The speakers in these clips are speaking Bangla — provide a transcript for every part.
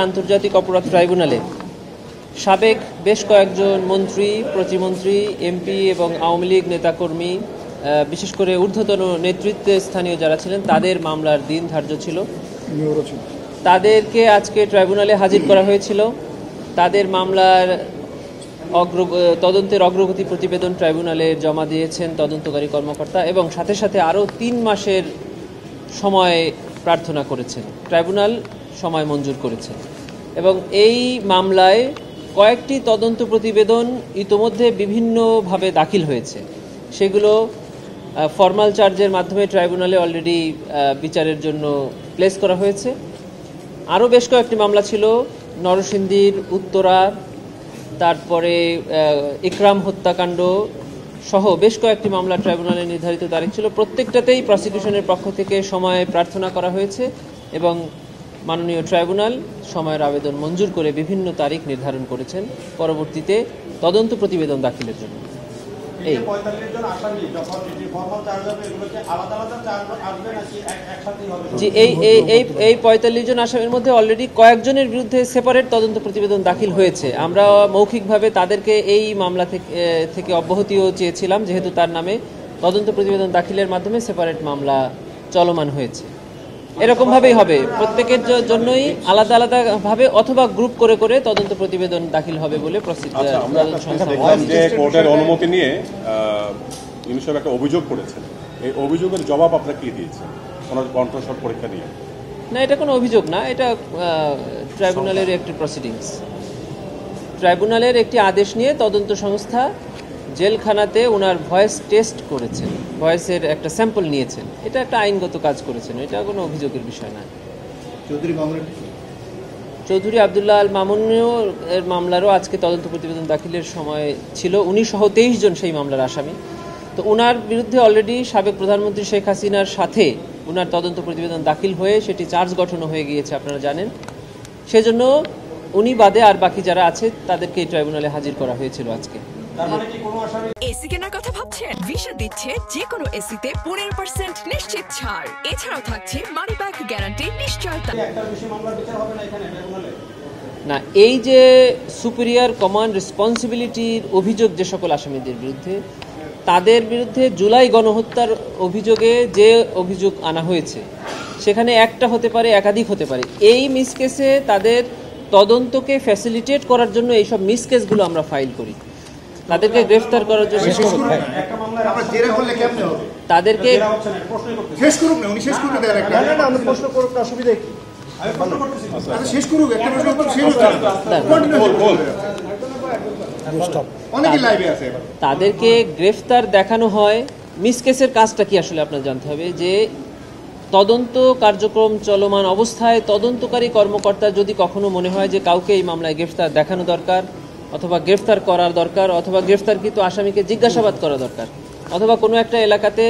আন্তর্জাতিক অপরাধ ট্রাইব্যুনালে সাবেক বেশ কয়েকজন মন্ত্রী, প্রতিমন্ত্রী, এমপি এবং আওয়ামী লীগ নেতাকর্মী, বিশেষ করে ঊর্ধ্বতন নেতৃত্বে স্থানীয় যারা ছিলেন তাদের মামলার দিন ধার্য ছিল। তাদেরকে আজকে ট্রাইব্যুনালে হাজির করা হয়েছিল। তাদের মামলার তদন্তের অগ্রগতি প্রতিবেদন ট্রাইব্যুনালে জমা দিয়েছেন তদন্তকারী কর্মকর্তা এবং সাথে সাথে আরও 3 মাসের সময় প্রার্থনা করেছেন। ট্রাইব্যুনাল সময় মঞ্জুর করেছে এবং এই মামলায় কয়েকটি তদন্ত প্রতিবেদন ইতোমধ্যে বিভিন্নভাবে দাখিল হয়েছে। সেগুলো ফর্মাল চার্জের মাধ্যমে ট্রাইব্যুনালে অলরেডি বিচারের জন্য প্লেস করা হয়েছে। আরও বেশ কয়েকটি মামলা ছিল, নরসিংদীর উত্তরা, তারপরে ইকরাম হত্যাকাণ্ড সহ বেশ কয়েকটি মামলা ট্রাইব্যুনালে নির্ধারিত তারিখ ছিল। প্রত্যেকটাতেই প্রসিকিউশনের পক্ষ থেকে সময় প্রার্থনা করা হয়েছে এবং মাননীয় ট্রাইব্যুনাল সময়ের আবেদন মঞ্জুর করে বিভিন্ন তারিখ নির্ধারণ করেছেন পরবর্তীতে তদন্ত প্রতিবেদন দাখিলের জন্য। জি, এই 45 জন আসামির মধ্যে অলরেডি কয়েকজনের বিরুদ্ধে সেপারেট তদন্ত প্রতিবেদন দাখিল হয়েছে। আমরা মৌখিকভাবে তাদেরকে এই মামলা থেকে অব্যাহতিও চেয়েছিলাম, যেহেতু তার নামে তদন্ত প্রতিবেদন দাখিলের মাধ্যমে সেপারেট মামলা চলমান হয়েছে। এরকম ভাবেই হবে, প্রত্যেকের জন্যই আলাদা আলাদা ভাবে অথবা গ্রুপ করে করে তদন্ত প্রতিবেদন দাখিল হবে বলে কোর্টের অনুমতি নিয়ে ইউনিসেফ একটা অভিযোগ করেছেন। এই অভিযোগের জবাব আপনারা কি দিয়েছেন ওনার কণ্ঠস্বর পরীক্ষা নিয়ে? না, এটা কোনো অভিযোগ না, এটা ট্রাইব্যুনালের একটি প্রসিডিংস। ট্রাইব্যুনালের একটি আদেশ নিয়ে তদন্ত সংস্থা জেলখানাতে ওনার ভয়েস টেস্ট করেছেন, ভয়েসের একটা স্যাম্পল নিয়েছেন। এটা একটা আইনগত কাজ করেছেন, এটা কোনো অভিযোগের বিষয় না। চৌধুরী আবদুল্লাহ আল মামুনের মামলারও আজকে তদন্ত প্রতিবেদন দাখিলের সময় ছিল। উনি সহ 23 জন সেই মামলার আসামি। তো ওনার বিরুদ্ধে অলরেডি সাবেক প্রধানমন্ত্রী শেখ হাসিনার সাথে ওনার তদন্ত প্রতিবেদন দাখিল হয়ে সেটি চার্জ গঠনও হয়ে গিয়েছে, আপনারা জানেন। সেজন্য উনি বাদে আর বাকি যারা আছে তাদেরকে এই ট্রাইব্যুনালে হাজির করা হয়েছিল আজকে। এসি কেনার কথা ভাবছেন? ভিশা দিচ্ছে যে কোনো এসিতে 15% নিশ্চিত ছাড়। এছাড়াও থাকছে মানি ব্যাক গ্যারান্টি নিশ্চয়তা। না, এই যে সুপিরিয়র কমান্ড রেসপন্সিবিলিটির অভিযোগ যে সকল আসামিদের বিরুদ্ধে, তাদের বিরুদ্ধে জুলাই গণহত্যার অভিযোগে যে অভিযোগ আনা হয়েছে সেখানে একটা হতে পারে, একাধিক হতে পারে। এই মিসকেসে তাদের তদন্তকে ফ্যাসিলিটেট করার জন্য এইসব মিসকেসগুলো আমরা ফাইল করি। তাদেরকে গ্রেফতার করার জন্য তাদেরকে তাদেরকে গ্রেফতার দেখানো হয়। মিসকেসের কাজটা কি আসলে আপনার জানতে হবে যে তদন্ত কার্যক্রম চলমান অবস্থায় তদন্তকারী কর্মকর্তা যদি কখনো মনে হয় যে কাউকে এই মামলায় গ্রেফতার দেখানো দরকার, অথবা গ্রেফতার করার দরকার, অথবা গ্রেফতারকৃত আসামিকে জিজ্ঞাসাবাদ করা দরকার, অথবা কোনো একটা এলাকাতে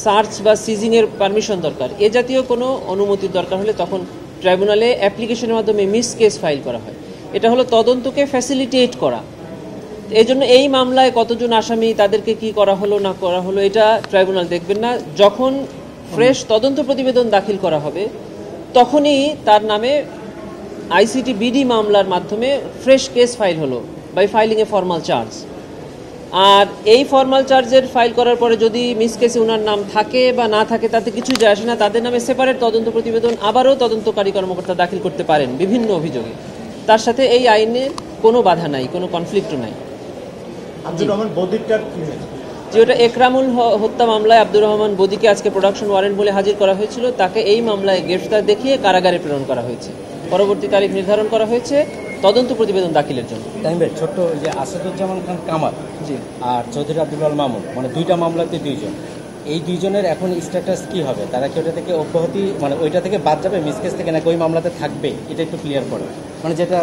সার্চ বা সিজিংয়ের পারমিশন দরকার, এ জাতীয় কোনো অনুমতির দরকার হলে তখন ট্রাইব্যুনালে অ্যাপ্লিকেশনের মাধ্যমে মিস কেস ফাইল করা হয়। এটা হলো তদন্তকে ফ্যাসিলিটেট করা। এই জন্য এই মামলায় কতজন আসামি, তাদেরকে কি করা হলো না করা হলো, এটা ট্রাইব্যুনাল দেখবেন না। যখন ফ্রেশ তদন্ত প্রতিবেদন দাখিল করা হবে তখনই তার নামে আইসিটি বিডি মামলার মাধ্যমে ফ্রেশ কেস ফাইল হলো by filing a formal charge. আর এই ফর্মাল চার্জের ফাইল করার পরে যদি মিস কেসে ওনার নাম থাকে বা না থাকে তাতে কিছুই যায় আসে না। তাদের নামে সেপারেট তদন্ত প্রতিবেদন আবারও তদন্তকারী কর্মকর্তা দাখিল করতে পারেন বিভিন্ন অভিযোগে। তার সাথে এই আইনের কোনো বাধা নাই, কোনো কনফ্লিক্টও নাই। যে ওটা একরামুল হত্যা মামলায় আব্দুর রহমান বদিকে আজকে প্রোডাকশন ওয়ারেন্ট বলে হাজির করা হয়েছিল, তাকে এই মামলায় গ্রেফতার দেখিয়ে কারাগারে প্রেরণ করা হয়েছে। পরবর্তী তারিখ নির্ধারণ করা হয়েছে তদন্ত প্রতিবেদন দাখিলের জন্য। ছোট্ট যে আসাদুজ্জামান খান কামাল জি আর চৌধুরী আব্দুল মামুন, মানে দুইটা মামলাতে 2 জন, এই 2 জনের এখন স্ট্যাটাস কি হবে? তারা কি ওটা থেকে অব্যাহতি, মানে ওইটা থেকে বাদ যাবে মিসকেস থেকে, নাকি ওই মামলাতে থাকবে? এটা একটু ক্লিয়ার করো। মানে যেটা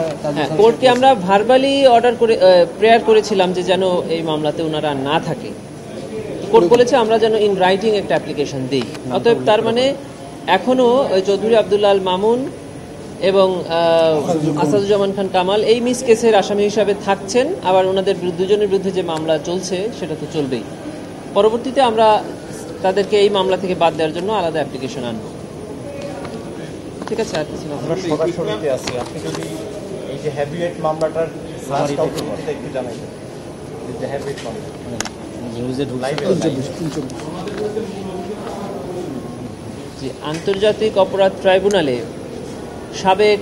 কোর্টকে আমরা ভার্বালি অর্ডার করে প্রেয়ার করেছিলাম যে যেন এই মামলাতে ওনারা না থাকে। কোর্ট বলেছে আমরা যেন ইন রাইটিং একটা অ্যাপ্লিকেশন দিই। অতএব তার মানে এখনো চৌধুরী আব্দুল্লাহ আল মামুন এবং আসাদুজ্জামান খান কামাল এই মিস কেসের আসামি হিসাবে থাকছেন। আবার ওনাদের দুজনের বিরুদ্ধে যে মামলা চলছে সেটা তো চলবেই। পরবর্তীতে আমরা তাদেরকে এই মামলা থেকে বাদ দেওয়ার জন্য আলাদা অ্যাপ্লিকেশন আনব। ঠিক আছে, আর কিছু না। আমরা সরাসরিতে আছি, আপনি যদি এই যে হ্যাভিওয়েট মামলাটার লাস্ট আউটপুটটা একটু জানাইবেন। এই যে হ্যাভিওয়েট মামলা নিউজে ঢুকছে যে আন্তর্জাতিক অপরাধ ট্রাইব্যুনালে সাবেক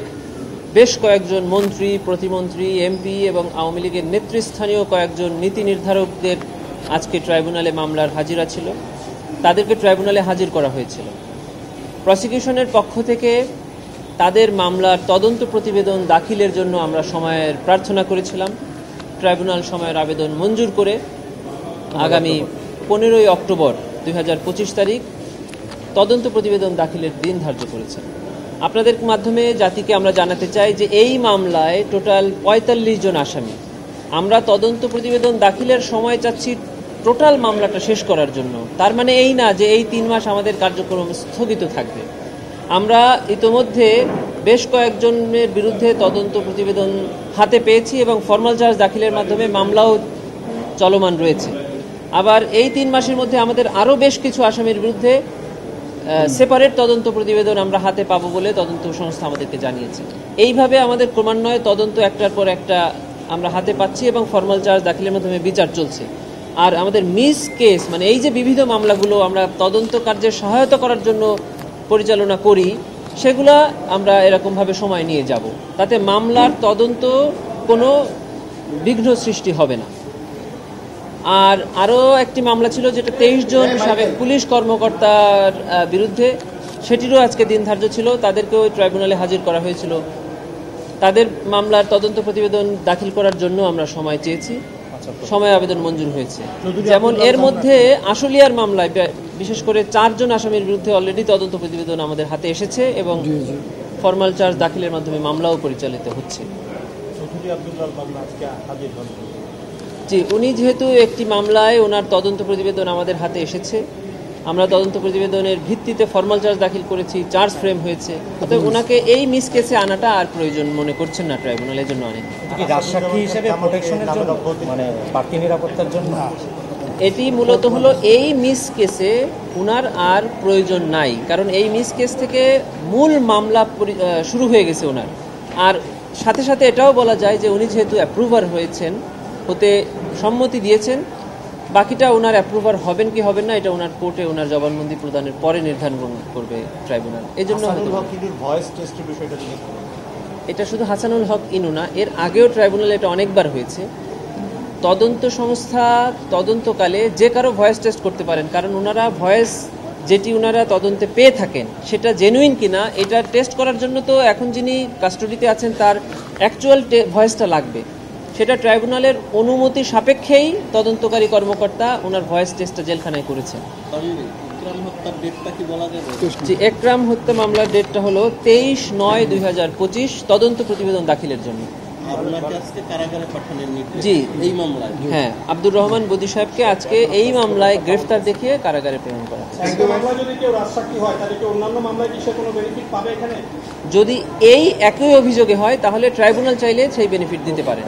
বেশ কয়েকজন মন্ত্রী, প্রতিমন্ত্রী, এমপি এবং আওয়ামী লীগের নেতৃস্থানীয় কয়েকজন নীতি নির্ধারকদের আজকে ট্রাইব্যুনালে মামলার হাজিরা ছিল। তাদেরকে ট্রাইব্যুনালে হাজির করা হয়েছিল। প্রসিকিউশনের পক্ষ থেকে তাদের মামলার তদন্ত প্রতিবেদন দাখিলের জন্য আমরা সময়ের প্রার্থনা করেছিলাম। ট্রাইব্যুনাল সময়ের আবেদন মঞ্জুর করে আগামী 15ই অক্টোবর 2025 তারিখ তদন্ত প্রতিবেদন দাখিলের দিন ধার্য করেছেন। আপনাদের মাধ্যমে জাতিকে আমরা জানাতে চাই যে এই মামলায় টোটাল 45 জন আসামি। আমরা তদন্ত প্রতিবেদন দাখিলের সময় চাচ্ছি টোটাল মামলাটা শেষ করার জন্য। তার মানে এই না যে এই 3 মাস আমাদের কার্যক্রম স্থগিত থাকবে। আমরা ইতোমধ্যে বেশ কয়েকজনের বিরুদ্ধে তদন্ত প্রতিবেদন হাতে পেয়েছি এবং ফর্মাল চার্জ দাখিলের মাধ্যমে মামলাও চলমান রয়েছে। আবার এই 3 মাসের মধ্যে আমাদের আরও বেশ কিছু আসামির বিরুদ্ধে সেপারেট তদন্ত প্রতিবেদন আমরা হাতে পাবো বলে তদন্ত সংস্থা আমাদেরকে জানিয়েছে। এইভাবে আমাদের ক্রমান্বয়ে তদন্ত একটার পর একটা আমরা হাতে পাচ্ছি এবং ফর্মাল চার্জ দাখিলের মাধ্যমে বিচার চলছে। আর আমাদের মিস কেস, মানে এই যে বিবিধ মামলাগুলো আমরা তদন্ত কার্যের সহায়তা করার জন্য পরিচালনা করি, সেগুলা আমরা এরকমভাবে সময় নিয়ে যাব, তাতে মামলার তদন্ত কোনো বিঘ্ন সৃষ্টি হবে না। আর আরও একটি মামলা ছিল যেটা 23 জন সাবেক পুলিশ কর্মকর্তার বিরুদ্ধে, সেটিরও আজকে দিন ধার্য ছিল। তাদেরকেও ট্রাইব্যুনালে হাজির করা হয়েছিল। তাদের মামলার তদন্ত প্রতিবেদন দাখিল করার জন্য আমরা সময় চেয়েছি, সময় আবেদন মঞ্জুর হয়েছে। যেমন এর মধ্যে আশুলিয়ার মামলায় বিশেষ করে 4 জন আসামির বিরুদ্ধে অলরেডি তদন্ত প্রতিবেদন আমাদের হাতে এসেছে এবং ফর্মাল চার্জ দাখিলের মাধ্যমে মামলাও পরিচালিত হচ্ছে। জি, উনি যেহেতু একটি মামলায় ওনার তদন্ত প্রতিবেদন আমাদের হাতে এসেছে, আমরা তদন্ত প্রতিবেদনের ভিত্তিতে ফর্মাল চার্জ দাখিল করেছি, চার্জ ফ্রেম হয়েছে, অতএব ওনাকে এই মিস কেসে আনাটা আর প্রয়োজন মনে করছেন না ট্রাইব্যুনালের জন্য। অনেক রাজসাক্ষী হিসেবে প্রোটেকশনের জন্য, মানে বাড়তি নিরাপত্তার জন্য এটি মূলত হলো এই মিস কেসে উনার আর প্রয়োজন নাই, কারণ এই মিস কেস থেকে মূল মামলা শুরু হয়ে গেছে ওনার। আর সাথে সাথে এটাও বলা যায় যে উনি যেহেতু অ্যাপ্রুভার হয়েছেন, হতে সম্মতি দিয়েছেন, বাকিটা ওনার অ্যাপ্রুভার হবেন কি হবেন না এটা ওনার কোর্টে ওনার জবানবন্দি প্রদানের পরে নির্ধারণ করবে ট্রাইব্যুনাল। এই জন্য এটা শুধু হাসানুল হক ইনু না, এর আগেও ট্রাইব্যুনালে এটা অনেকবার হয়েছে। তদন্ত সংস্থা তদন্তকালে যে কারো ভয়েস টেস্ট করতে পারেন, কারণ ওনারা ভয়েস যেটি ওনারা তদন্তে পেয়ে থাকেন সেটা জেনুইন কিনা এটা টেস্ট করার জন্য তো এখন যিনি কাস্টডিতে আছেন তার অ্যাকচুয়াল ভয়েসটা লাগবে। সেটা ট্রাইব্যুনালের অনুমতি সাপেক্ষেই তদন্তকারী কর্মকর্তা ওনার ভয়েস টেস্টটা জেলখানায় করেছেন। জি, একরাম হত্যা মামলার ডেটটা হলো 23/9/2025 তদন্ত প্রতিবেদন দাখিলের জন্য। জি, এই মামলায় হ্যাঁ, আব্দুর রহমান বদি সাহেবকে আজকে এই মামলায় গ্রেফতার দেখিয়ে কারাগারে প্রেরণ করা। যদি এই একই অভিযোগে হয় তাহলে ট্রাইব্যুনাল চাইলে সেই বেনিফিট দিতে পারে।